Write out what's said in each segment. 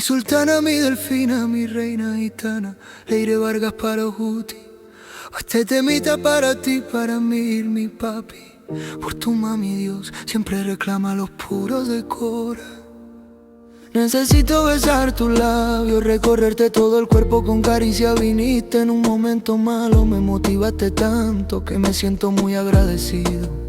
sultana, mi delfina, mi reina gitana, Leire Vargas para Ojuti. Este temita para ti, para mí, mi papi. Por tu mami Dios siempre reclama los puros de Cora. Necesito besar tus labios, recorrerte todo el cuerpo con caricia. Viniste en un momento malo, me motivaste tanto que me siento muy agradecido.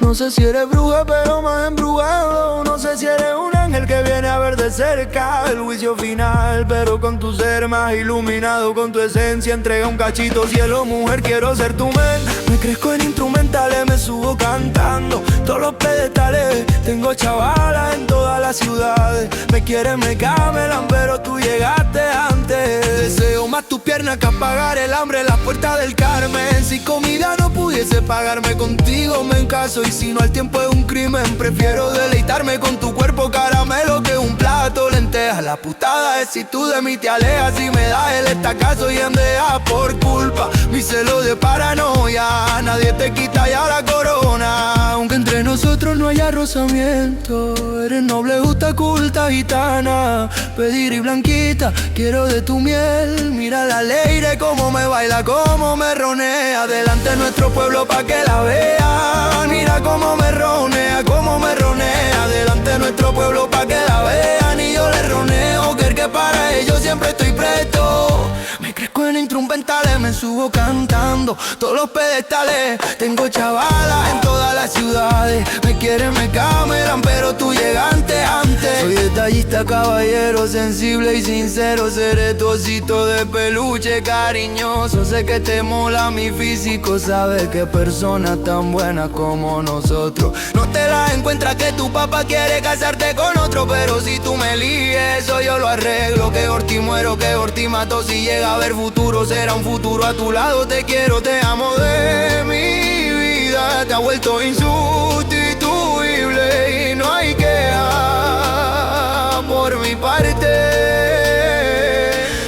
No sé si eres bruja, pero más embrujado. No sé si eres un ángel que viene a ver de cerca el juicio final, pero con tu ser más iluminado, con tu esencia entrega un cachito cielo. Mujer, quiero ser tu men. Me crezco en instrumentales, me subo cantando todos los pedestales. Tengo chavalas en todas las ciudades. Me quieren, me camelan, pero tú llegaste antes. Deseo más tus piernas que apagar el hambre en las puertas del Carmen. Si comida no pudiese pagarme, contigo me encaso. Y si no, el tiempo es un crimen. Prefiero deleitarme con tu cuerpo caramelo que un plato lentejas. La putada es si tú de mí te alejas. Si me das el estacazo y andeas por culpa mi celo de paranoia. Nadie te quita ya la corona, aunque entre nosotros no haya rozamiento. Eres noble, justa, culta, gitana, pedir y blanquita. Quiero de tu miel. Mira la Leire cómo me baila, cómo me ronea. Delante de nuestro pueblo pa' que la vean. Mira cómo me ronea, cómo me ronea. Delante de nuestro pueblo pa' que la vean. Y yo le roneo, que para ellos siempre estoy presto. Me crezco en instrumentales, me subo cantando todos los pedestales. Tengo chavalas en todas las ciudades. Me quieren, me camelan, pero tú llegaste antes. Soy detallista, caballero, sensible y sincero. Seré tu osito de peluche cariñoso. Sé que te mola mi físico, sabes que persona tan buena como nosotros no te la encuentras, que tu papá quiere casarte con otro. Pero si tú me eliges, eso yo lo arreglo. Que por ti muero, que por ti mato. Si llega a haber futuro, será un futuro a tu lado. Te quiero, te amo de mi vida. Te ha vuelto insustituible y no hay queja por mi parte.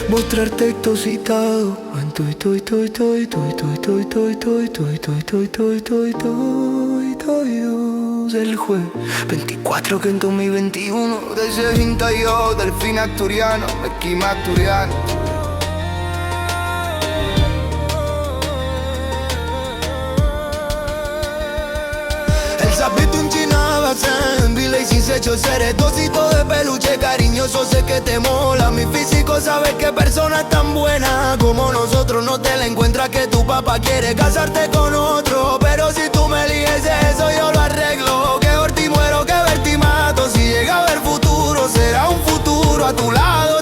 Mostrar texto citado en el jueves 24 que en 2021 de ese vinta yo, delfín asturiano, esquima asturiano. El sapito un chinaba, Vila y sin secho, seré tocito de peluche cariñoso. Sé que te mola mi físico, sabes que persona tan buena como nosotros no te la encuentras, que tu papá quiere casarte con otro. Pero si tú me eliges, eso yo lo arreglo. Que por ti muero, que por ti mato. Si llega a haber futuro, será un futuro a tu lado.